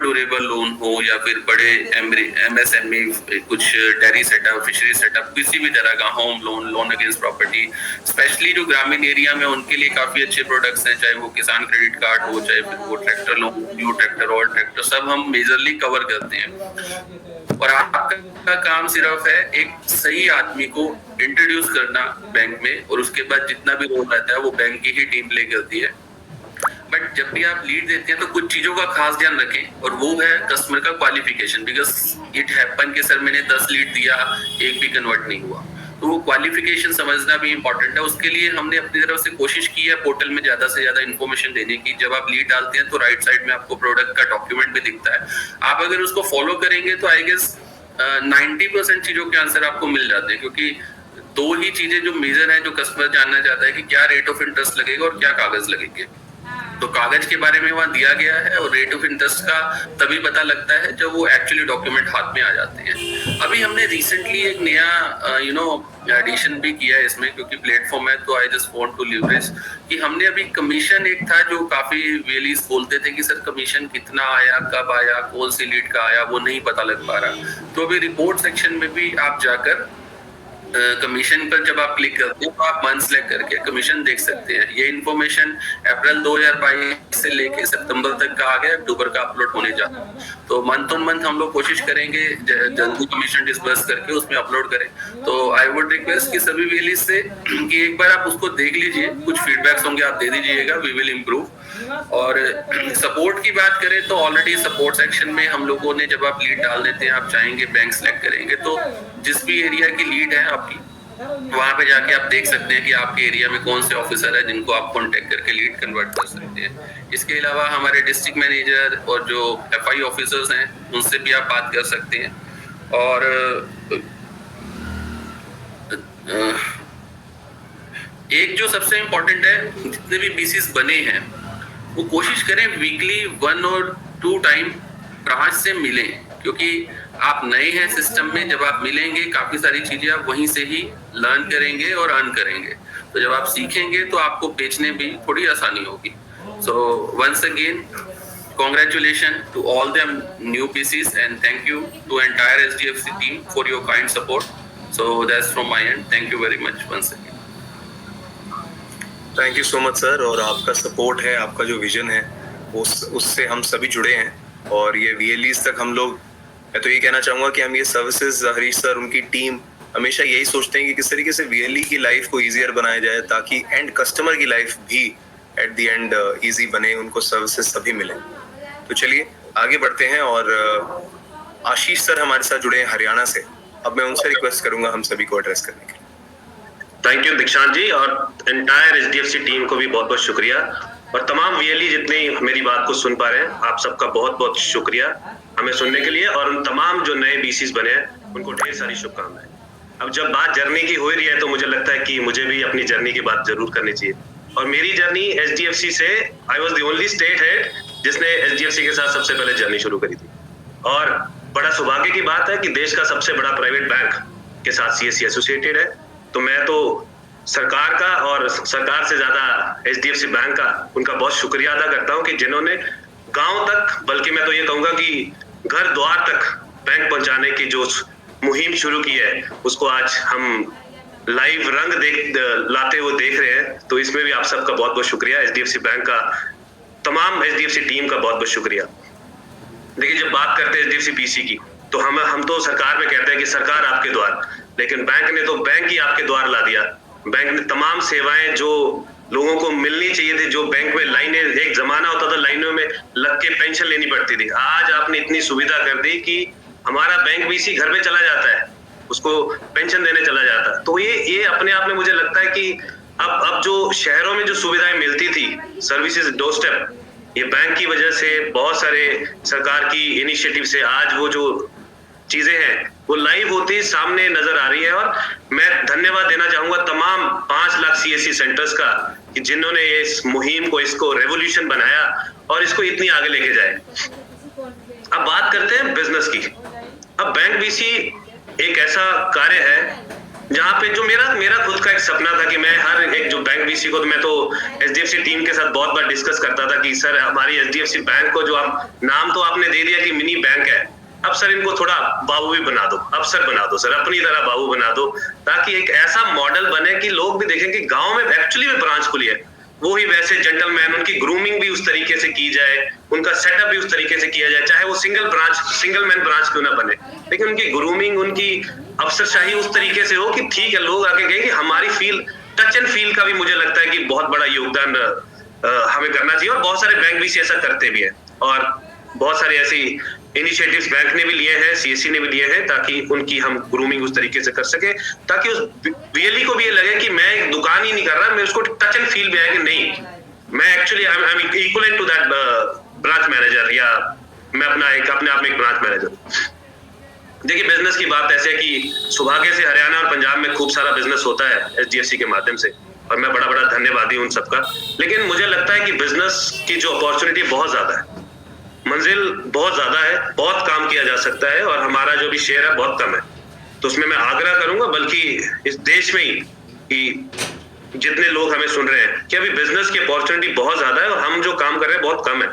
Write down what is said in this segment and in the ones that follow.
Durable loan हो या फिर बड़े एमएसएमई, कुछ डेयरी सेटअप, फिशरी सेटअप, किसी भी तरह का home loan, loan against property, specially जो ग्रामीण एरिया में उनके लिए काफी अच्छे प्रोडक्ट्स हैं, चाहे वो किसान क्रेडिट कार्ड हो, चाहे फिर वो tractor loan, new tractor, old tractor, सब हम मेजरली कवर करते हैं। और आपका काम सिर्फ है एक सही आदमी को इंट्रोड्यूस करना बैंक में, और उसके बाद जितना भी रोल रहता है वो बैंक की ही टीम प्ले करती है। बट जब भी आप लीड देते हैं तो कुछ चीजों का खास ध्यान रखें, और वो है कस्टमर का क्वालिफिकेशन। बिकॉज इट हैपन कि सर मैंने 10 लीड दिया, एक भी कन्वर्ट नहीं हुआ, तो वो क्वालिफिकेशन समझना भी इंपॉर्टेंट है। उसके लिए हमने अपनी तरफ से कोशिश की है पोर्टल में ज्यादा से ज्यादा इन्फॉर्मेशन देने की। जब आप लीड डालते हैं तो राइट साइड में आपको प्रोडक्ट का डॉक्यूमेंट भी दिखता है। आप अगर उसको फॉलो करेंगे तो आई गेस 90% चीजों के आंसर आपको मिल जाते हैं, क्योंकि दो ही चीजें जो मेजर है जो कस्टमर जानना चाहता है कि क्या रेट ऑफ इंटरेस्ट लगेगा और क्या कागज लगेंगे। तो कागज के बारे में वहां दिया गया है, और रेट ऑफ इंटरेस्ट का तभी पता लगता है जब वो एक्चुअली डॉक्यूमेंट हाथ में आ जाते हैं। अभी हमने रिसेंटली एक नया एडिशन भी किया है इसमें, क्योंकि प्लेटफॉर्म है तो I just want to leverage कि हमने अभी कमीशन, एक था जो काफी वेलीज बोलते थे कि सर कमीशन कितना आया, कब आया, कौन सी लीड का आया, वो नहीं पता लग पा रहा। तो अभी रिपोर्ट सेक्शन में भी आप जाकर कमीशन पर जब आप क्लिक करते हैं तो आप मंथ सेलेक्ट करके कमीशन देख सकते हैं। ये इन्फॉर्मेशन अप्रैल 2022 से लेके सितंबर तक का आ गया, अक्टूबर का अपलोड होने जा रहा है। तो मंथ ऑन मंथ हम लोग कोशिश करेंगे जल्दी कमीशन डिस्बर्स करके उसमें अपलोड करें। तो आई वुड रिक्वेस्ट कि सभी वेलीज से कि एक बार आप उसको देख लीजिए, कुछ फीडबैक्स होंगे आप दे दीजिएगा, वी विल इम्प्रूव। और सपोर्ट की बात करें तो ऑलरेडी सपोर्ट सेक्शन में हम लोगों ने, जब आप लीड डाल देते हैं, आप चाहेंगे बैंक सेलेक्ट करेंगे, तो जिस भी एरिया की लीड है आपकी, वहां पे जाके आप देख सकते हैं कि आपके एरिया में कौन से ऑफिसर है जिनको आप कांटेक्ट करके लीड कन्वर्ट कर सकते हैं। इसके अलावा हमारे डिस्ट्रिक्ट मैनेजर और जो एफआई ऑफिसर्स हैं उनसे भी आप बात कर सकते हैं। और एक जो सबसे इम्पोर्टेंट है, जितने भी बीसीस बने हैं वो कोशिश करें वीकली 1 और 2 टाइम ब्रांच से मिलें, क्योंकि आप नए हैं सिस्टम में। जब आप मिलेंगे काफी सारी चीजें आप वहीं से ही लर्न करेंगे और अर्न करेंगे। तो जब आप सीखेंगे तो आपको बेचने भी थोड़ी आसानी होगी। So once again congratulations to all the new PCs and thank you to entire SDFC team for your kind support. So that's from my end. Thank you very much once again. Thank you so much sir. और आपका support है, आपका जो vision है उससे हम सभी जुड़े हैं। और ये VLEs तक हम लोग, मैं तो ये कहना चाहूंगा कि हम ये सर्विसेज, हरीश सर उनकी टीम हमेशा यही सोचते हैं कि किस तरीके से VLE की लाइफ को ईजियर बनाया जाए, ताकि एंड कस्टमर की लाइफ भी एट द एंड ईजी बने, उनको सर्विसेज सभी मिले। तो चलिए आगे बढ़ते हैं। और आशीष सर हमारे साथ जुड़े हैं हरियाणा से। अब मैं उनसे रिक्वेस्ट करूंगा हम सभी को एड्रेस करने के लिए। थैंक यू दीक्षांत जी, और एंटायर SDFC टीम को भी बहुत बहुत शुक्रिया। और तमाम VLE जितने मेरी बात को सुन पा रहे हैं, आप सबका बहुत बहुत शुक्रिया हमें सुनने के लिए। और उन तमाम जो नए BCs बने हैं उनको ढेर सारी शुभकामनाएं। अब जब बात जर्नी की हो रही है तो मुझे लगता है कि मुझे भी अपनी जर्नी की बात जरूर करनी चाहिए। और मेरी जर्नी SDFC से, I was the only state head जिसने SDFC के साथ सबसे पहले जर्नी शुरू करी थी। और बड़ा सौभाग्य की बात है कि देश का सबसे बड़ा प्राइवेट बैंक के साथ CSC एसोसिएटेड है। तो मैं तो सरकार का और सरकार से ज्यादा SDFC बैंक का, उनका बहुत शुक्रिया अदा करता हूं कि जिन्होंने गांव तक, बल्कि मैं तो ये कहूंगा कि घर द्वार तक बैंक पहुंचाने की जो मुहिम शुरू की है, उसको आज हम लाइव रंग लाते हुए देख रहे हैं। तो इसमें भी आप सबका बहुत बहुत शुक्रिया। SDFC बैंक का, तमाम SDFC टीम का बहुत बहुत शुक्रिया। देखिए, जब बात करते हैं SDFC PC की, तो हम तो सरकार में कहते हैं कि सरकार आपके द्वार, लेकिन बैंक ने तो बैंक ही आपके द्वार ला दिया। बैंक ने तमाम सेवाएं जो लोगों को मिलनी चाहिए थी, जो बैंक में लाइनें, एक जमाना होता था लाइनों में लग के पेंशन लेनी पड़ती थी, आज आपने इतनी सुविधा कर दी कि हमारा बैंक BC घर में चला जाता है, उसको पेंशन देने चला जाता है। तो ये अपने आप में मुझे लगता है कि अब जो शहरों में जो सुविधाएं मिलती थी, सर्विसेज डोर स्टेप, ये बैंक की वजह से, बहुत सारे सरकार की इनिशिएटिव से आज वो जो चीजें हैं वो लाइव होती सामने नजर आ रही है। और मैं धन्यवाद देना चाहूंगा तमाम 5 लाख CSC सेंटर्स का, कि जिन्होंने इस मुहिम को, इसको रेवोल्यूशन बनाया और इसको इतनी आगे लेके जाए। अब बात करते हैं बिजनेस की। अब बैंक BC एक ऐसा कार्य है जहाँ पे जो मेरा खुद का एक सपना था कि मैं हर एक जो बैंक वीसी को, तो मैं तो एचडीएफसी टीम के साथ बहुत बार डिस्कस करता था कि सर हमारी एचडीएफसी बैंक को जो आप नाम तो आपने दे दिया कि मिनी बैंक है, अब सर इनको थोड़ा बाबू भी बना दो, अफसर बना दो सर, अपनी तरह बाबू बना दो, ताकि एक ऐसा मॉडल बने कि लोग भी देखें कि गांव में एक्चुअली में ब्रांच खुली है, वो ही वैसे जेंटलमैन, उनकी ग्रूमिंग भी उस तरीके से की जाए, उनका सेटअप भी उस तरीके से किया जाए, चाहे वो सिंगल मैन ब्रांच क्यों ना बने, लेकिन उनकी ग्रूमिंग, उनकी अफसरशाही उस तरीके से हो कि ठीक है, लोग आके कहें कि हमारी फील, टच एंड फील का भी मुझे लगता है कि बहुत बड़ा योगदान हमें करना चाहिए, और बहुत सारे बैंक भी ऐसा करते भी हैं, और बहुत सारे ऐसी इनिशिएटिव्स बैंक ने भी लिए हैं, सीएससी ने भी लिए हैं, ताकि उनकी हम ग्रूमिंग उस तरीके से कर सके, ताकि उस वीएलई को भी ये लगे कि मैं एक दुकान ही नहीं कर रहा, मैं उसको टच एंड फील भी आए कि नहीं, मैं actually I am equivalent to that branch manager, या मैं अपने आप में एक ब्रांच मैनेजर हूं। देखिए, बिजनेस की बात ऐसे है कि सौभाग्य से हरियाणा और पंजाब में खूब सारा बिजनेस होता है एचडीएफसी के माध्यम से, और मैं बड़ा धन्यवादी हूं उन सबका, लेकिन मुझे लगता है कि बिजनेस की जो अपॉर्चुनिटी बहुत ज्यादा है, मंजिल बहुत ज्यादा है, बहुत काम किया जा सकता है, और हमारा जो भी शेयर है बहुत कम है, तो उसमें मैं आग्रह करूंगा, बल्कि इस देश में ही कि जितने लोग हमें सुन रहे हैं कि अभी बिजनेस की अपॉर्चुनिटी बहुत ज्यादा है और हम जो काम कर रहे हैं बहुत कम है,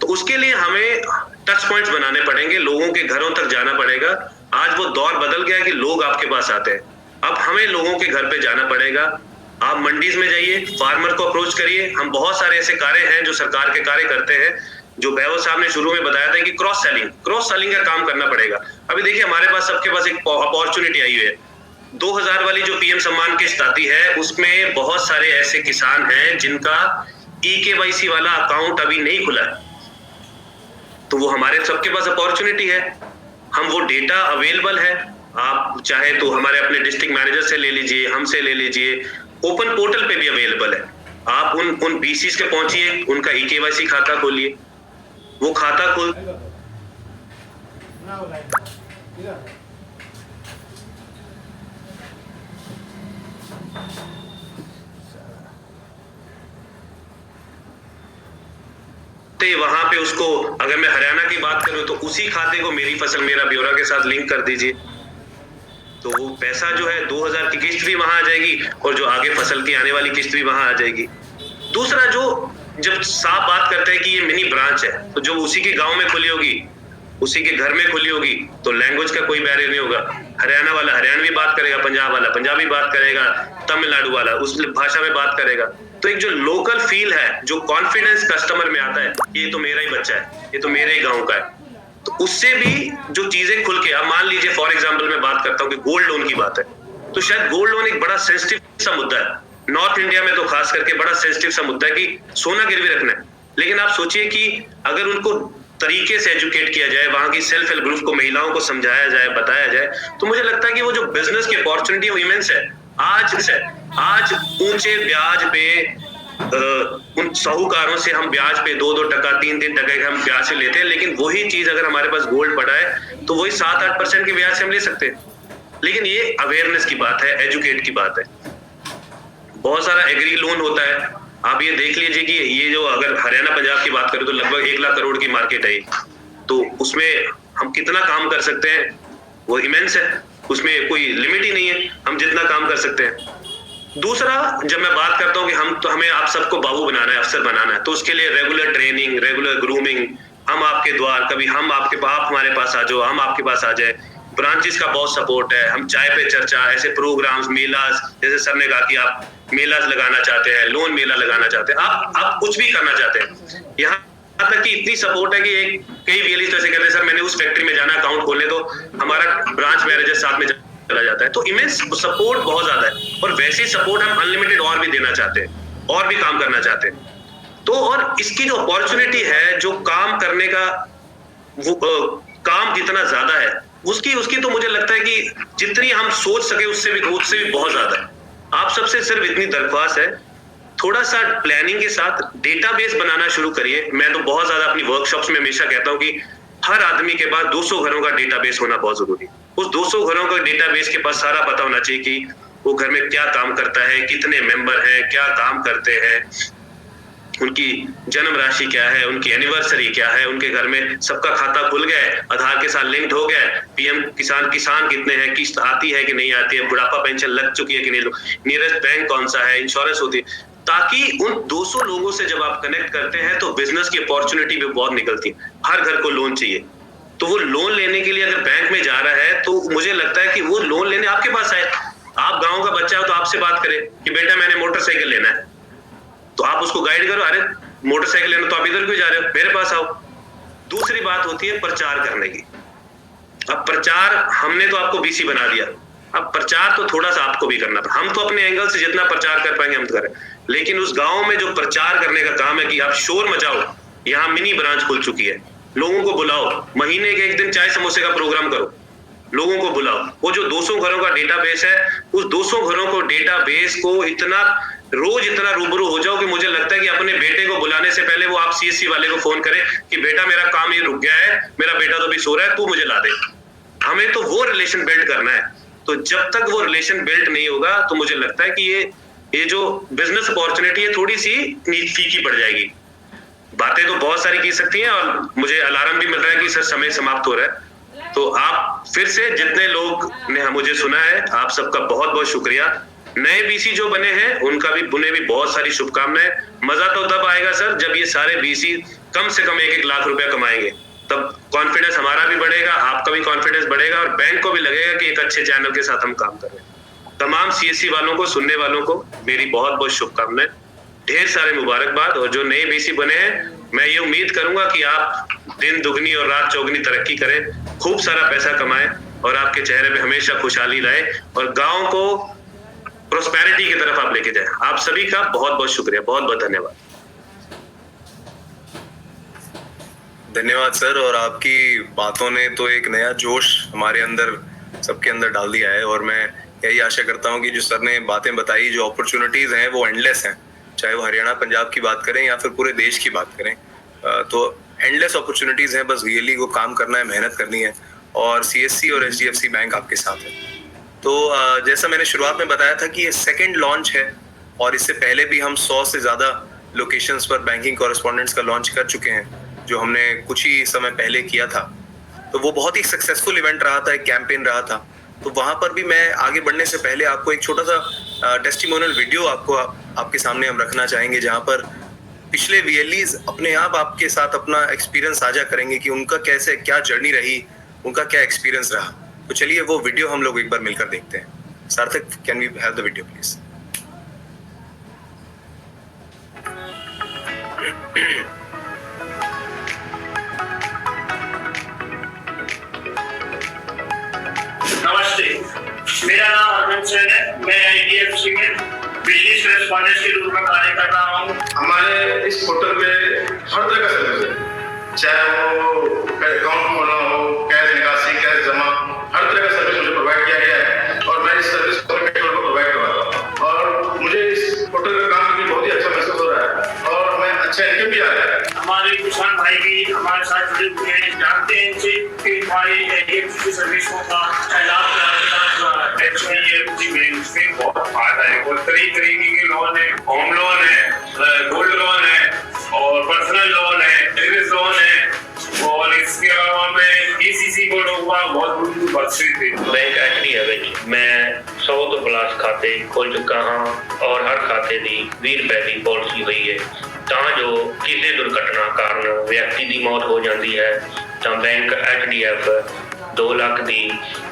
तो उसके लिए हमें टच पॉइंट्स बनाने पड़ेंगे, लोगों के घरों तक जाना पड़ेगा। आज वो दौर बदल गया है कि लोग आपके पास आते हैं, अब हमें लोगों के घर पे जाना पड़ेगा। आप मंडीज में जाइए, फार्मर को अप्रोच करिए, हम बहुत सारे ऐसे कार्य हैं जो सरकार के कार्य करते हैं, जो बैवो साहब ने शुरू में बताया था कि क्रॉस सेलिंग का काम करना पड़ेगा। अभी देखिए, हमारे पास सबके पास एक अपॉर्चुनिटी आई हुई है, 2000 वाली जो पीएम सम्मान किस्त आती है, उसमें बहुत सारे ऐसे किसान हैं जिनका ईकेवाईसी वाला अकाउंट अभी नहीं खुला है, तो वो हमारे सबके पास अपॉर्चुनिटी है, हम वो डेटा अवेलेबल है, आप चाहे तो हमारे अपने डिस्ट्रिक्ट मैनेजर से ले लीजिए, हमसे ले लीजिए, ओपन पोर्टल पे भी अवेलेबल है, आप उन बीसीस के पहुंचिए, उनका ईकेवाईसी खाता खोलिए, वो खाता खोल वहां पे उसको, अगर मैं हरियाणा की बात करूं तो उसी खाते को मेरी फसल मेरा ब्यौरा के साथ लिंक कर दीजिए, तो वो पैसा जो है 2000 की किस्त भी वहां आ जाएगी, और जो आगे फसल की आने वाली किस्त भी वहां आ जाएगी। दूसरा, जो जब साफ बात करते हैं कि ये मिनी ब्रांच है, तो जो उसी के गांव में खुली होगी, उसी के घर में खुली होगी, तो लैंग्वेज का कोई बैरियर नहीं होगा, हरियाणा वाला हरियाणवी बात करेगा, पंजाब वाला पंजाबी बात करेगा, तमिलनाडु वाला उस भाषा में बात करेगा, तो एक जो लोकल फील है, जो कॉन्फिडेंस कस्टमर में आता है, ये तो मेरा ही बच्चा है, ये तो मेरे ही गांव का है, तो उससे भी जो चीजें खुल के, अब मान लीजिए फॉर एग्जांपल मैं बात करता हूँ कि गोल्ड लोन की बात है, तो शायद गोल्ड लोन एक बड़ा सेंसिटिव सा मुद्दा है, नॉर्थ इंडिया में तो खास करके बड़ा सेंसिटिव सा मुद्दा है कि सोना गिरवी रखना है, लेकिन आप सोचिए कि अगर उनको तरीके से एजुकेट किया जाए, वहां की सेल्फ हेल्प ग्रुप को, महिलाओं को समझाया जाए, बताया जाए, तो मुझे लगता है कि वो जो बिजनेस की अपॉर्चुनिटी है वो इमेंस है। आज ऊंचे ब्याज पे उन साहूकारों से हम ब्याज पे 2-2 टका 3-3 टका हम ब्याज से लेते हैं, लेकिन वही चीज अगर हमारे पास गोल्ड पड़ा है तो वही 7-8% के ब्याज से हम ले सकते हैं। लेकिन ये अवेयरनेस की बात है, एजुकेट की बात है। बहुत सारा एग्री लोन होता है, आप ये देख लीजिए कि ये जो, अगर हरियाणा पंजाब की बात करें तो लगभग 1 लाख करोड़ की मार्केट है, तो उसमें हम कितना काम कर सकते हैं वो इमेंस है, उसमें कोई लिमिट ही नहीं है, हम जितना काम कर सकते हैं। दूसरा, जब मैं बात करता हूँ कि हमें आप सबको बाबू बनाना है, अफसर बनाना है, तो उसके लिए रेगुलर ट्रेनिंग, रेगुलर ग्रूमिंग, हम आपके द्वार, कभी हम आप हमारे पास आ जाओ, हम आपके पास आ जाए, ब्रांचेस का बहुत सपोर्ट है, हम चाय पे चर्चा, ऐसे प्रोग्राम्स, मेलास, जैसे सर ने कहा कि आप मेलास लगाना चाहते हैं, लोन मेला लगाना चाहते हैं, आप कुछ भी करना चाहते हैं, यहाँ तक कि इतनी सपोर्ट है कि कई वीएलई तो ऐसे कहते हैं सर मैंने उस फैक्ट्री में जाना, अकाउंट खोलने, तो हमारा ब्रांच मैनेजर साथ में चला जाता है, तो इमेंस सपोर्ट बहुत ज्यादा है, और वैसे सपोर्ट हम अनलिमिटेड और भी देना चाहते हैं, और भी काम करना चाहते हैं। तो और इसकी जो अपॉर्चुनिटी है, जो काम करने का वो काम जितना ज्यादा है, उसकी तो मुझे लगता है कि जितनी हम सोच सके उससे भी बहुत ज्यादा है। आप सबसे सिर्फ इतनी दरख्वास्त है, थोड़ा सा प्लानिंग के साथ डेटाबेस बनाना शुरू करिए। मैं तो बहुत ज्यादा अपनी वर्कशॉप्स में हमेशा कहता हूँ कि हर आदमी के पास 200 घरों का डेटाबेस होना बहुत जरूरी है। उस 200 घरों का डेटाबेस के पास सारा पता होना चाहिए कि वो घर में क्या काम करता है, कितने मेंबर हैं, क्या काम करते हैं, उनकी जन्म राशि क्या है, उनकी एनिवर्सरी क्या है, उनके घर में सबका खाता खुल गया है, आधार के साथ लिंक्ड हो गया है, पीएम किसान कितने हैं, किस्त आती है कि नहीं आती है, बुढ़ापा पेंशन लग चुकी है कि नहीं, नियरेस्ट बैंक कौन सा है, इंश्योरेंस होती है, ताकि उन 200 लोगों से जब आप कनेक्ट करते हैं तो बिजनेस की अपॉर्चुनिटी भी बहुत निकलती है। हर घर को लोन चाहिए, तो वो लोन लेने के लिए अगर बैंक में जा रहा है तो मुझे लगता है कि वो लोन लेने आपके पास आए। आप गांव का बच्चा हो तो आपसे बात करे कि बेटा मैंने मोटरसाइकिल लेना है, तो आप उसको गाइड करो, अरे मोटरसाइकिल लेना तो आप इधर क्यों जा रहे हो, मेरे पास आओ। दूसरी बात होती है प्रचार करने की। अब प्रचार हमने तो आपको बीसी बना दिया, अब प्रचार तो थोड़ा सा आपको भी करना पड़ा। हम तो अपने एंगल से जितना प्रचार कर पाएंगे हम करें, लेकिन उस गांव में जो प्रचार करने का काम है कि आप शोर मचाओ, यहाँ मिनी ब्रांच खुल चुकी है, लोगों को बुलाओ, महीने के एक दिन चाय समोसे का प्रोग्राम करो, लोगों को बुलाओ। वो जो 200 घरों का डेटाबेस है, उस 200 घरों को डेटाबेस को इतना रूबरू हो जाओ कि मुझे लगता है कि अपने बेटे को बुलाने से पहले वो आप सीएससी वाले को फोन करें कि बेटा मेरा काम ये रुक गया है, मेरा बेटा तो भी सो रहा है, तू मुझे ला दे। हमें तो वो रिलेशन बिल्ड करना है। तो जब तक वो रिलेशन बिल्ड नहीं होगा तो मुझे लगता है कि ये जो बिजनेस अपॉर्चुनिटी है थोड़ी सी फीकी पड़ जाएगी। बातें तो बहुत सारी की सकती हैं और मुझे अलार्म भी मिल रहा है कि सर समय समाप्त हो रहा है। तो आप फिर से जितने लोग ने मुझे सुना है, आप सबका बहुत बहुत शुक्रिया। नए बीसी जो बने हैं उनका भी उन्हें भी बहुत सारी शुभकामनाएं। मजा तो तब आएगा सर जब ये सारे बीसी कम से कम 1-1 लाख रुपया कमाएंगे, तब कॉन्फिडेंस हमारा भी बढ़ेगा, आपका भी कॉन्फिडेंस बढ़ेगा और बैंक को भी लगेगा कि एक अच्छे चैनल के साथ हम काम कर रहे हैं। तमाम सीएससी वालों को, सुनने वालों को मेरी बहुत बहुत शुभकामनाएं, ढेर सारे मुबारकबाद। और जो नए बीसी बने हैं, मैं ये उम्मीद करूंगा कि आप दिन दुगनी और रात चौगनी तरक्की करें, खूब सारा पैसा कमाएं और आपके चेहरे पे हमेशा खुशहाली लाए और गांव को प्रोस्पेरिटी की तरफ आप लेके जाएं। आप सभी का बहुत बहुत शुक्रिया, बहुत बहुत धन्यवाद। धन्यवाद सर। और आपकी बातों ने तो एक नया जोश हमारे अंदर, सबके अंदर डाल दिया है। और मैं यही आशा करता हूँ कि जो सर ने बातें बताई, जो अपॉर्चुनिटीज हैं वो एंडलेस हैं, चाहे वो हरियाणा पंजाब की बात करें या फिर पूरे देश की बात करें, तो एंडलेस अपॉर्चुनिटीज हैं। बस वीएलई को काम करना है, मेहनत करनी है और सीएससी और एचडीएफसी बैंक आपके साथ है। तो जैसा मैंने शुरुआत में बताया था कि ये सेकंड लॉन्च है और इससे पहले भी हम 100 से ज़्यादा लोकेशंस पर बैंकिंग कॉरेस्पॉन्डेंट्स का लॉन्च कर चुके हैं, जो हमने कुछ ही समय पहले किया था। तो वो बहुत ही सक्सेसफुल इवेंट रहा था, एक कैंपेन रहा था। तो वहाँ पर भी मैं आगे बढ़ने से पहले आपको एक छोटा सा टेस्टिमोनियल वीडियो आपके सामने हम रखना चाहेंगे, जहाँ पर पिछले वीएलईज अपने आप आपके साथ अपना एक्सपीरियंस साझा करेंगे कि उनका कैसे क्या जर्नी रही, उनका क्या एक्सपीरियंस रहा। तो चलिए वो वीडियो हम लोग एक बार मिलकर देखते हैं। Sarthak, can we have the video please? नमस्ते, मेरा नाम अरविंद सेन है। मैं आईडीएफसी में बिजनेस करेस्पॉन्डेंट के रूप में कार्य कर रहा हूँ। हमारे इस पोर्टल पे हर तरह का सर्विस है, चाहे वो अकाउंट खोलना हो, कैश निकासी, कैश जमा, हर तरह का सर्विस मुझे प्रोवाइड किया गया है और मैं इस सर्विस को प्रोवाइड कर रहा हूँ। और मुझे इस पोर्टल का काम करके बहुत ही अच्छा महसूस हो रहा है और मैं अच्छा इनकम भी आ रहा है। हमारे किसान भाई भी हमारे साथ जुड़े हुए हैं, जानते हैं इनसे कि हमारी आईडीएफसी सर्विसों का लाभ में बहुत फायदा है। और कई तरीके के लोन है, होम लोन है, गोल्ड लोन है और पर्सनल लोन है, बिजनेस लोन है और इसके अलावा मैं डीसीसी को लोगों बहुत दूर बख्शी थी। बैंक एचडीएफसी मैं 100 तो प्लस खाते खोल चुका हाँ और हर खाते की 20 रुपए की पॉलिसी हुई है, ਤਾਂ ਜੋ ਕਿਸੇ ਦੁਰਘਟਨਾ ਕਾਰਨ ਵਿਅਕਤੀ ਦੀ ਮੌਤ ਹੋ ਜਾਂਦੀ ਹੈ ਤਾਂ बैंक एचडीएफ 2 लाख की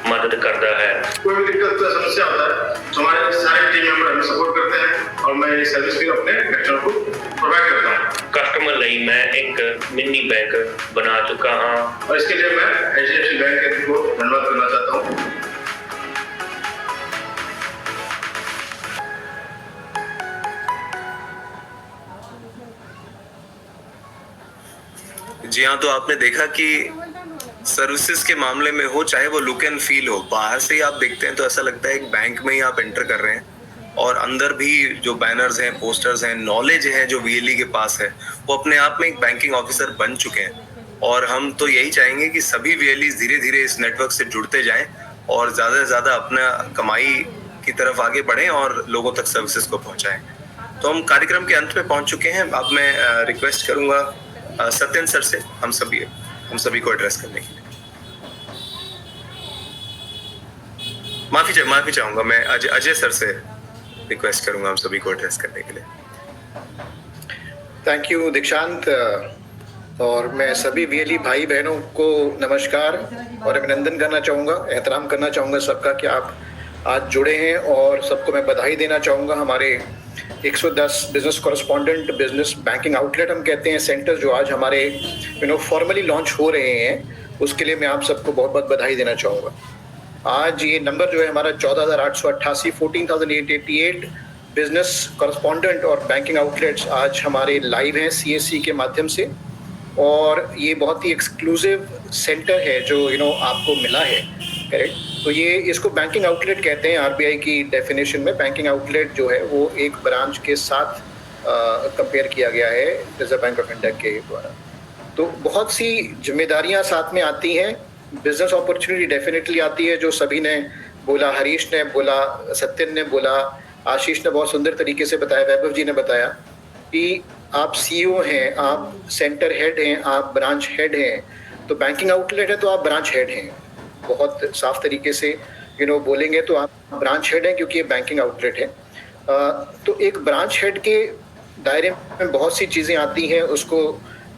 मदद करता है। कोई भी दिक्कत समस्या होता है तो हमारे सारे टीम मेंबर हमें सपोर्ट करते हैं और मैं ये सर्विस भी अपने कस्टमर को प्रोवाइड करता हूँ। कस्टमर ਲਈ मैं एक मिनी बैंक बना चुका हाँ और इसके लिए मैं एचडीएफसी बैंक को धन्यवाद करना चाहता हूँ। जी हाँ, तो आपने देखा कि सर्विसेज के मामले में हो, चाहे वो लुक एंड फील हो, बाहर से ही आप देखते हैं तो ऐसा लगता है एक बैंक में ही आप एंटर कर रहे हैं और अंदर भी जो बैनर्स हैं, पोस्टर्स हैं, नॉलेज है जो वीएलई के पास है, वो अपने आप में एक बैंकिंग ऑफिसर बन चुके हैं। और हम तो यही चाहेंगे कि सभी वीएलई धीरे धीरे इस नेटवर्क से जुड़ते जाएं और ज़्यादा से ज़्यादा अपना कमाई की तरफ आगे बढ़ें और लोगों तक सर्विसेज को पहुँचाएं। तो हम कार्यक्रम के अंत में पहुंच चुके हैं। अब मैं रिक्वेस्ट करूंगा सत्यन सर से हम सभी को एड्रेस करने के लिए। माफी चाहूंगा, मैं अजय सर से रिक्वेस्ट करूंगा हम सभी को एड्रेस करने के लिए। थैंक यू दीक्षांत। और मैं सभी वीएलई भाई बहनों को नमस्कार और अभिनंदन करना चाहूँगा, एहतराम करना चाहूँगा सबका कि आप आज जुड़े हैं, और सबको मैं बधाई देना चाहूँगा। हमारे 110 business correspondent business banking outlet हम कहते हैं सेंटर जो आज हमारे फॉर्मली लॉन्च हो रहे हैं, उसके लिए मैं आप सबको बहुत बहुत बधाई देना चाहूँगा। आज ये नंबर जो है हमारा 14,888 14,888 बिजनेस कॉरेस्पॉन्डेंट और बैंकिंग आउटलेट्स आज हमारे लाइव हैं सीएससी के माध्यम से, और ये बहुत ही एक्सक्लूसिव सेंटर है जो आपको मिला है, करेक्ट। तो ये इसको बैंकिंग आउटलेट कहते हैं। आरबीआई की डेफिनेशन में बैंकिंग आउटलेट जो है वो एक ब्रांच के साथ कंपेयर किया गया है रिजर्व बैंक ऑफ इंडिया के द्वारा। तो बहुत सी जिम्मेदारियां साथ में आती हैं, बिजनेस अपॉर्चुनिटी डेफिनेटली आती है, जो सभी ने बोला, हरीश ने बोला, सत्यन ने बोला, आशीष ने बहुत सुंदर तरीके से बताया, वैभव जी ने बताया कि आप सीईओ हैं, आप सेंटर हेड हैं, आप ब्रांच हेड हैं, तो बैंकिंग आउटलेट है तो आप ब्रांच हेड हैं। बहुत साफ तरीके से बोलेंगे तो आप ब्रांच हेड हैं, क्योंकि ये बैंकिंग आउटलेट है। तो एक ब्रांच हेड के दायरे में बहुत सी चीज़ें आती हैं। उसको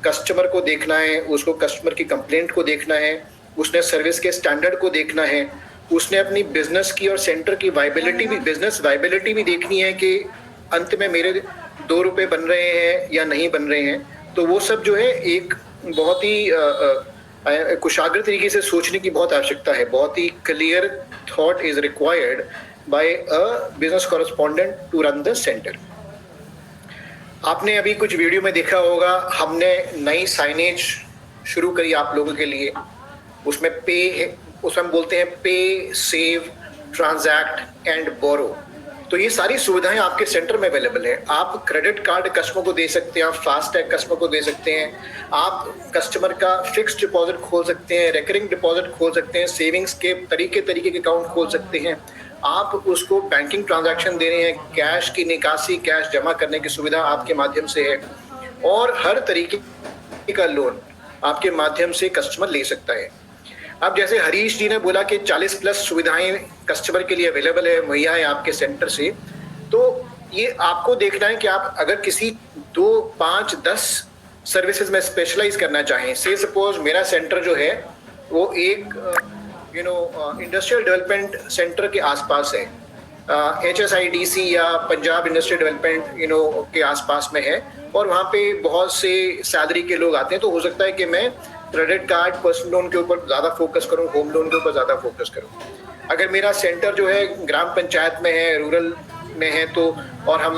कस्टमर को देखना है, उसको कस्टमर की कंप्लेंट को देखना है, उसने सर्विस के स्टैंडर्ड को देखना है, उसने अपनी बिजनेस की और सेंटर की वायबिलिटी भी, बिजनेस वायबिलिटी भी देखनी है कि अंत में मेरे 2 रुपए बन रहे हैं या नहीं बन रहे हैं। तो वो सब जो है एक बहुत ही कुशाग्र तरीके से सोचने की बहुत आवश्यकता है। बहुत ही clear thought is required by a business correspondent to run the centre. आपने अभी कुछ वीडियो में देखा होगा, हमने नई साइनेज शुरू करी आप लोगों के लिए। उसमें उसमें हम बोलते हैं पे, सेव, ट्रांजैक्ट एंड बोरो। तो ये सारी सुविधाएं आपके सेंटर में अवेलेबल है। आप क्रेडिट कार्ड कस्टमर को दे सकते हैं, आप फास्टैग कस्टमर को दे सकते हैं, आप कस्टमर का फिक्स्ड डिपॉजिट खोल सकते हैं, रिकरिंग डिपॉजिट खोल सकते हैं, सेविंग्स के तरीके के अकाउंट खोल सकते हैं। आप उसको बैंकिंग ट्रांजैक्शन दे रहे हैं, कैश की निकासी, कैश जमा करने की सुविधा आपके माध्यम से है, और हर तरीके का लोन आपके माध्यम से कस्टमर ले सकता है। अब जैसे हरीश जी ने बोला कि 40 प्लस सुविधाएं कस्टमर के लिए अवेलेबल है, मुहैया है आपके सेंटर से। तो ये आपको देखना है कि आप अगर किसी 2, 5, 10 सर्विसेज में स्पेशलाइज करना चाहें। से सपोज मेरा सेंटर जो है वो एक इंडस्ट्रियल डेवलपमेंट सेंटर के आसपास है, HSIDC या पंजाब इंडस्ट्रियल डेवलपमेंट के आसपास में है, और वहाँ पे बहुत से सैलरी के लोग आते हैं। तो हो सकता है कि मैं क्रेडिट कार्ड, पर्सनल लोन के ऊपर ज़्यादा फोकस करूं, होम लोन के ऊपर ज़्यादा फोकस करूं। अगर मेरा सेंटर जो है ग्राम पंचायत में है, रूरल में है, तो और हम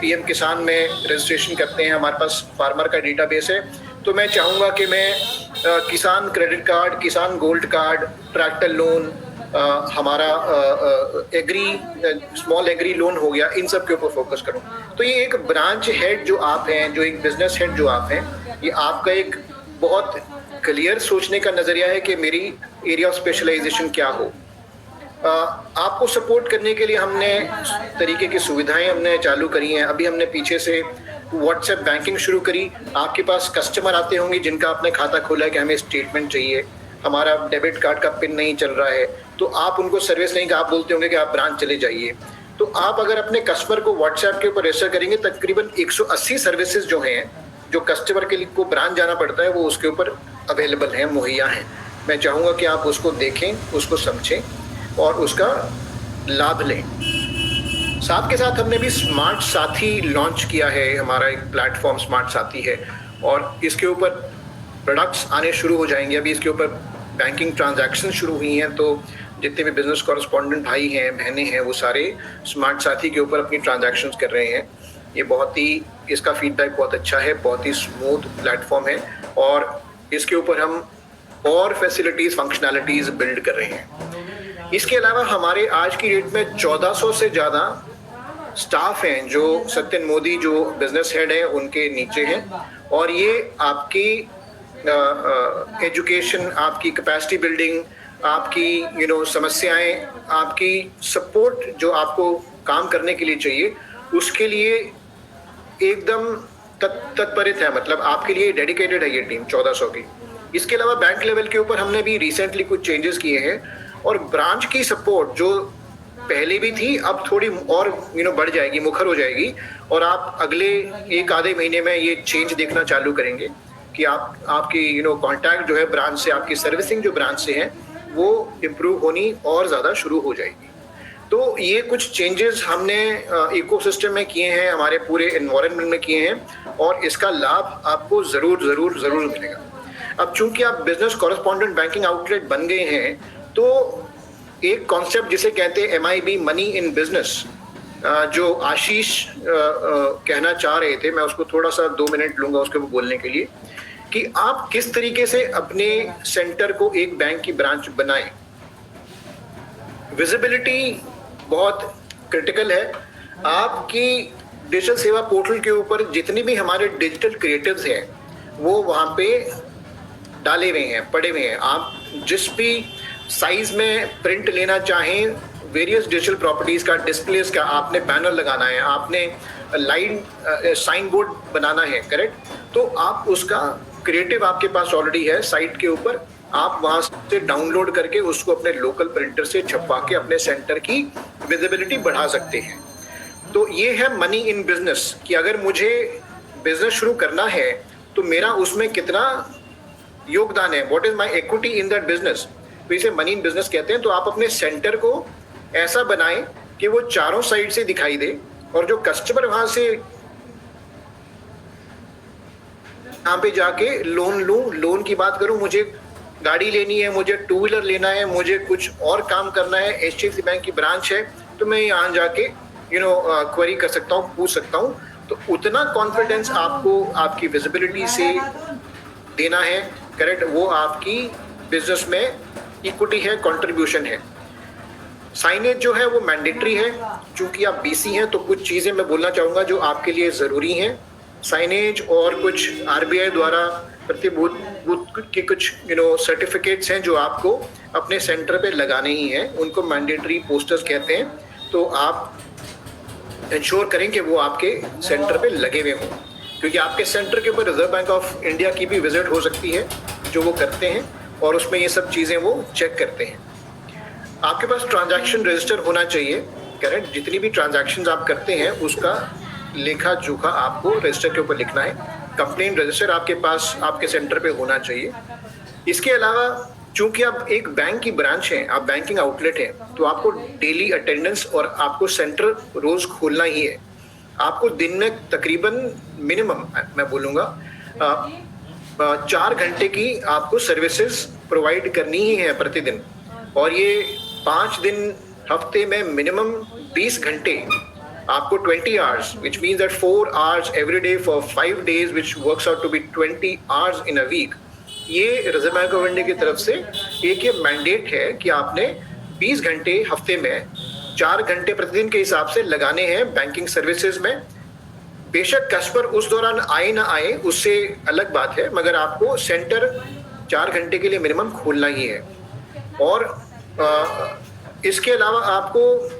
PM किसान में रजिस्ट्रेशन करते हैं, हमारे पास फार्मर का डेटाबेस है, तो मैं चाहूँगा कि मैं किसान क्रेडिट कार्ड, किसान गोल्ड कार्ड, ट्रैक्टर लोन, हमारा एग्री, स्मॉल एग्री लोन हो गया, इन सब के ऊपर फोकस करूं। तो ये एक ब्रांच हेड जो आप हैं, जो एक बिजनेस हेड जो आप हैं, ये आपका एक बहुत क्लियर सोचने का नजरिया है कि मेरी एरिया ऑफ स्पेशलाइजेशन क्या हो। आपको सपोर्ट करने के लिए हमने तरीके की सुविधाएं हमने चालू करी हैं। अभी हमने पीछे से व्हाट्सएप बैंकिंग शुरू करी। आपके पास कस्टमर आते होंगे जिनका आपने खाता खोला है कि हमें स्टेटमेंट चाहिए, हमारा डेबिट कार्ड का पिन नहीं चल रहा है, तो आप उनको सर्विस नहीं, आप बोलते होंगे कि आप ब्रांच चले जाइए। तो आप अगर अपने कस्टमर को व्हाट्सएप के ऊपर रजिस्टर करेंगे, तकरीबन 180 सर्विसेज जो हैं, जो कस्टमर के लिए को ब्रांच जाना पड़ता है, वो उसके ऊपर अवेलेबल हैं, मुहैया हैं। मैं चाहूँगा कि आप उसको देखें, उसको समझें और उसका लाभ लें। साथ के साथ हमने भी स्मार्ट साथी लॉन्च किया है। हमारा एक प्लेटफॉर्म स्मार्ट साथी है, और इसके ऊपर प्रोडक्ट्स आने शुरू हो जाएंगे। अभी इसके ऊपर बैंकिंग ट्रांजैक्शन शुरू हुई हैं, तो जितने भी बिजनेस कॉरेस्पॉन्डेंट भाई हैं, बहनें हैं, वो सारे स्मार्ट साथी के ऊपर अपनी ट्रांजैक्शंस कर रहे हैं। ये बहुत ही, इसका फीडबैक बहुत अच्छा है, बहुत ही स्मूथ प्लेटफॉर्म है, और इसके ऊपर हम और फैसिलिटीज़, फंक्शनैलिटीज़ बिल्ड कर रहे हैं। इसके अलावा हमारे आज की डेट में 1400 से ज़्यादा स्टाफ हैं, जो सत्यन मोदी जो बिजनेस हेड हैं उनके नीचे हैं, और ये आपकी एजुकेशन, आपकी कैपेसिटी बिल्डिंग, आपकी समस्याएं, आपकी सपोर्ट जो आपको काम करने के लिए चाहिए, उसके लिए एकदम तत्परित है, मतलब आपके लिए डेडिकेटेड है ये टीम 1400 की। इसके अलावा बैंक लेवल के ऊपर हमने भी रिसेंटली कुछ चेंजेस किए हैं, और ब्रांच की सपोर्ट जो पहले भी थी अब थोड़ी और बढ़ जाएगी, मुखर हो जाएगी, और आप अगले एक आधे महीने में ये चेंज देखना चालू करेंगे कि आपकी कांटेक्ट जो है ब्रांच से, आपकी सर्विसिंग जो ब्रांच से है वो इम्प्रूव होनी और ज़्यादा शुरू हो जाएगी। तो ये कुछ चेंजेस हमने इकोसिस्टम में किए हैं, हमारे पूरे एनवायरनमेंट में किए हैं, और इसका लाभ आपको ज़रूर मिलेगा। अब चूंकि आप बिजनेस कॉरेस्पॉन्डेंट बैंकिंग आउटलेट बन गए हैं, तो एक कॉन्सेप्ट जिसे कहते हैं MIB, मनी इन बिजनेस, जो आशीष कहना चाह रहे थे, मैं उसको थोड़ा सा 2 मिनट लूंगा उसके बोलने के लिए, कि आप किस तरीके से अपने सेंटर को एक बैंक की ब्रांच बनाएं। विजिबिलिटी बहुत क्रिटिकल है। आपकी डिजिटल सेवा पोर्टल के ऊपर जितनी भी हमारे डिजिटल क्रिएटिव्स हैं वो वहाँ पे डाले हुए हैं, पड़े हुए हैं। आप जिस भी साइज में प्रिंट लेना चाहें, वेरियस डिजिटल प्रॉपर्टीज़ का, डिस्प्लेस का, आपने बैनर लगाना है, आपने लाइन साइन बोर्ड बनाना है, करेक्ट, तो आप उसका क्रिएटिव आपके पास ऑलरेडी है साइट के ऊपर, आप वहाँ से डाउनलोड करके उसको अपने लोकल प्रिंटर से छपवा के अपने सेंटर की विजिबिलिटी बढ़ा सकते हैं। तो ये है मनी इन बिजनेस, कि अगर मुझे बिजनेस शुरू करना है तो मेरा उसमें कितना योगदान है, what is my equity in that business, तो इसे मनी इन बिजनेस कहते हैं। तो आप अपने सेंटर को ऐसा बनाएं कि वो चारों साइड से दिखाई दे, और जो कस्टमर वहां से यहाँ पे जाके लोन की बात करूं, मुझे गाड़ी लेनी है, मुझे 2 व्हीलर लेना है, मुझे कुछ और काम करना है, HDFC बैंक की ब्रांच है, तो मैं यहाँ जाके क्वेरी कर सकता हूँ, पूछ सकता हूँ। तो उतना कॉन्फिडेंस आपको आपकी विजिबिलिटी से देना है, करेक्ट, वो आपकी बिजनेस में इक्विटी है, कंट्रीब्यूशन है। साइनेज जो है वो मैंडेटरी है, चूंकि आप BC हैं तो कुछ चीज़ें मैं बोलना चाहूँगा जो आपके लिए ज़रूरी हैं। साइनेज और कुछ RBI द्वारा प्रतिभूत के कुछ सर्टिफिकेट्स हैं जो आपको अपने सेंटर पे लगाने ही हैं, उनको मैंडेटरी पोस्टर्स कहते हैं। तो आप इंश्योर करें कि वो आपके सेंटर पे लगे हुए हों, क्योंकि आपके सेंटर के ऊपर रिजर्व बैंक ऑफ इंडिया की भी विजिट हो सकती है, जो वो करते हैं, और उसमें ये सब चीज़ें वो चेक करते हैं। आपके पास ट्रांजैक्शन रजिस्टर होना चाहिए, करेक्ट, जितनी भी ट्रांजैक्शंस आप करते हैं उसका लेखा जोखा आपको रजिस्टर के ऊपर लिखना है। कंप्लेंट रजिस्टर आपके पास आपके सेंटर पे होना चाहिए। इसके अलावा चूंकि आप एक बैंक की ब्रांच हैं, आप बैंकिंग आउटलेट हैं, तो आपको डेली अटेंडेंस और आपको सेंटर रोज खोलना ही है। आपको दिन में तकरीबन मिनिमम मैं बोलूँगा 4 घंटे की आपको सर्विसेज प्रोवाइड करनी ही है प्रतिदिन, और ये 5 दिन हफ्ते में मिनिमम 20 घंटे आपको 20 hours, which means that 4 hours every day for 5 days, which works out to be 20 hours in a week. ये रिजर्व बैंक ऑफ इंडिया की तरफ से एक ये मैंडेट है कि आपने 20 घंटे हफ्ते में 4 घंटे प्रतिदिन के हिसाब से लगाने हैं बैंकिंग सर्विसेज में। बेशक कस्टमर उस दौरान आए ना आए उससे अलग बात है, मगर आपको सेंटर 4 घंटे के लिए मिनिमम खोलना ही है। और इसके अलावा आपको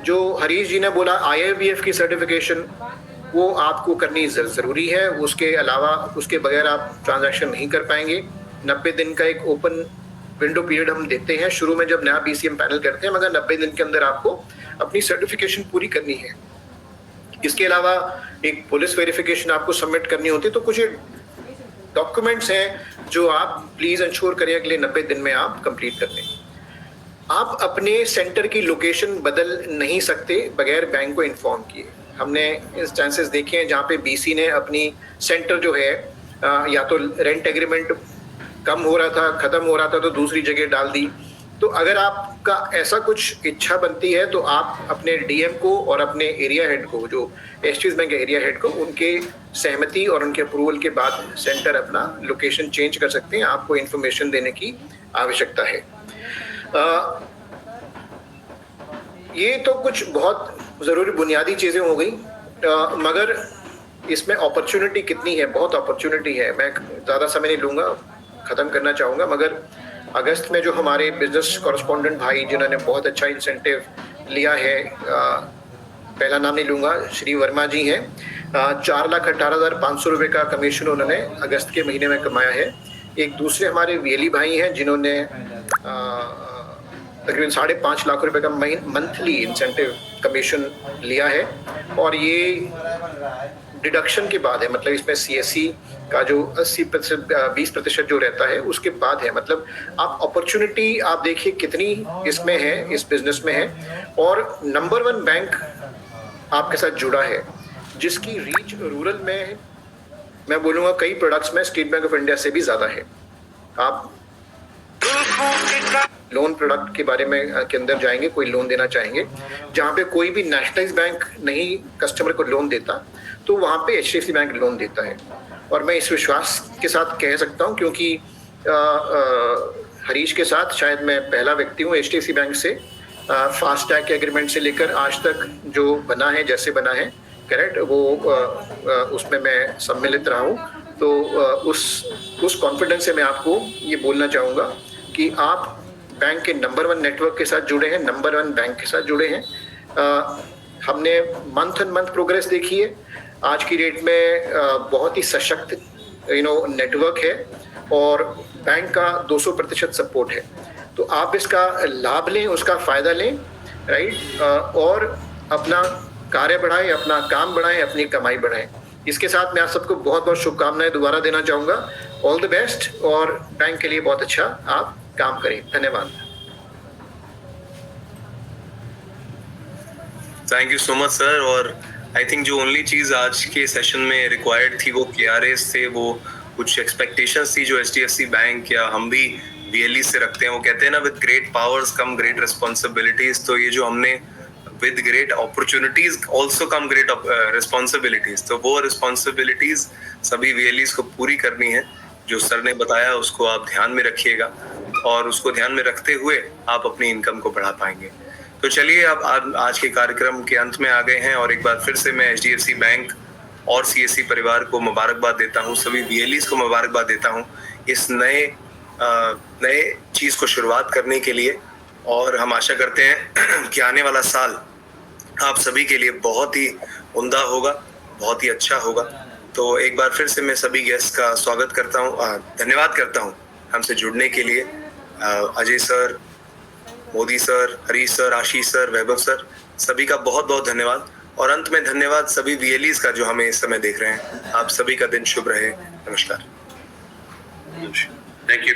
जो हरीश जी ने बोला IIBF की सर्टिफिकेशन, वो आपको करनी ज़रूरी है। उसके अलावा उसके बगैर आप ट्रांजैक्शन नहीं कर पाएंगे। 90 दिन का एक ओपन विंडो पीरियड हम देते हैं शुरू में जब नया BCM पैनल करते हैं, मगर 90 दिन के अंदर आपको अपनी सर्टिफिकेशन पूरी करनी है। इसके अलावा एक पुलिस वेरिफिकेशन आपको सबमिट करनी होती है। तो कुछ डॉक्यूमेंट्स हैं जो आप प्लीज़ इंश्योर करें अगले 90 दिन में आप कंप्लीट कर लें। आप अपने सेंटर की लोकेशन बदल नहीं सकते बगैर बैंक को इन्फॉर्म किए। हमने इंस्टेंसेस देखे हैं जहाँ पे BC ने अपनी सेंटर जो है या तो रेंट एग्रीमेंट कम हो रहा था, ख़त्म हो रहा था, तो दूसरी जगह डाल दी। तो अगर आपका ऐसा कुछ इच्छा बनती है तो आप अपने DM को और अपने एरिया हेड को, जो HDFC बैंक एरिया हेड को, उनके सहमति और उनके अप्रूवल के बाद सेंटर अपना लोकेशन चेंज कर सकते हैं। आपको इन्फॉर्मेशन देने की आवश्यकता है। ये तो कुछ बहुत ज़रूरी बुनियादी चीज़ें हो गई, मगर इसमें अपॉर्चुनिटी कितनी है, बहुत अपॉर्चुनिटी है। मैं ज़्यादा समय नहीं लूँगा, ख़त्म करना चाहूँगा। मगर अगस्त में जो हमारे बिजनेस कॉरेस्पॉन्डेंट भाई जिन्होंने बहुत अच्छा इंसेंटिव लिया है पहला नाम नहीं लूँगा, श्री वर्मा जी हैं। 4,18,500 रुपये का कमीशन उन्होंने अगस्त के महीने में कमाया है। एक दूसरे हमारे वीएलई भाई हैं जिन्होंने तकरीबन 5.5 लाख रुपए का मंथली इंसेंटिव कमीशन लिया है, और ये डिडक्शन के बाद है, मतलब इसमें सीएससी का जो 20% जो रहता है उसके बाद है। मतलब आप अपॉर्चुनिटी आप देखिए कितनी इसमें है, इस बिजनेस में है। और नंबर 1 बैंक आपके साथ जुड़ा है जिसकी रीच रूरल में मैं बोलूँगा कई प्रोडक्ट्स में स्टेट बैंक ऑफ इंडिया से भी ज़्यादा है। आप लोन प्रोडक्ट के बारे में के अंदर जाएंगे, कोई लोन देना चाहेंगे जहाँ पे कोई भी नेशनलाइज बैंक नहीं कस्टमर को लोन देता, तो वहाँ पे एचडीएफसी बैंक लोन देता है। और मैं इस विश्वास के साथ कह सकता हूँ क्योंकि हरीश के साथ शायद मैं पहला व्यक्ति हूँ एचडीएफसी बैंक से फास्टैग के एग्रीमेंट से लेकर आज तक जो बना है, जैसे बना है करेक्ट, वो उसमें मैं सम्मिलित रहा हूँ। तो उस कॉन्फिडेंस से मैं आपको ये बोलना चाहूँगा कि आप बैंक के नंबर 1 नेटवर्क के साथ जुड़े हैं, नंबर 1 बैंक के साथ जुड़े हैं। हमने मंथ एंड मंथ प्रोग्रेस देखी है। आज की डेट में बहुत ही सशक्त नेटवर्क है और बैंक का 200% सपोर्ट है। तो आप इसका लाभ लें, उसका फ़ायदा लें, राइट, और अपना कार्य बढ़ाएं, अपना काम बढ़ाएं, अपनी कमाई बढ़ाएं। इसके साथ मैं आप सबको बहुत बहुत शुभकामनाएं दोबारा देना चाहूँगा। ऑल द बेस्ट, और बैंक के लिए बहुत अच्छा आप काम करें। धन्यवाद। Thank you so much sir. और आई थिंक जो ओनली चीज़ आज के सेशन में रिक्वायर्ड थी वो KRAs थे, वो कुछ एक्सपेक्टेशंस थी जो HDFC बैंक या हम भी VLE से रखते हैं। वो कहते हैं ना, with great powers come great responsibilities. तो ये जो हमने with great opportunities also come great responsibilities, तो वो रिस्पॉन्सिबिलिटीज सभी VLEs को पूरी करनी है। जो सर ने बताया उसको आप ध्यान में रखिएगा और उसको ध्यान में रखते हुए आप अपनी इनकम को बढ़ा पाएंगे। तो चलिए अब आज के कार्यक्रम के अंत में आ गए हैं, और एक बार फिर से मैं HDFC बैंक और CSC परिवार को मुबारकबाद देता हूँ, सभी VLEs को मुबारकबाद देता हूँ इस नए चीज़ को शुरुआत करने के लिए। और हम आशा करते हैं कि आने वाला साल आप सभी के लिए बहुत ही उम्दा होगा, बहुत ही अच्छा होगा। तो एक बार फिर से मैं सभी गेस्ट का स्वागत करता हूँ, धन्यवाद करता हूँ हमसे जुड़ने के लिए। Ajay sir, Modi sir, Harish sir, Ashish sir, Vaibhav sir, सभी का बहुत बहुत धन्यवाद। और अंत में धन्यवाद सभी VLEs का जो हमें इस समय देख रहे हैं। आप सभी का दिन शुभ रहे। नमस्कार। Thank you.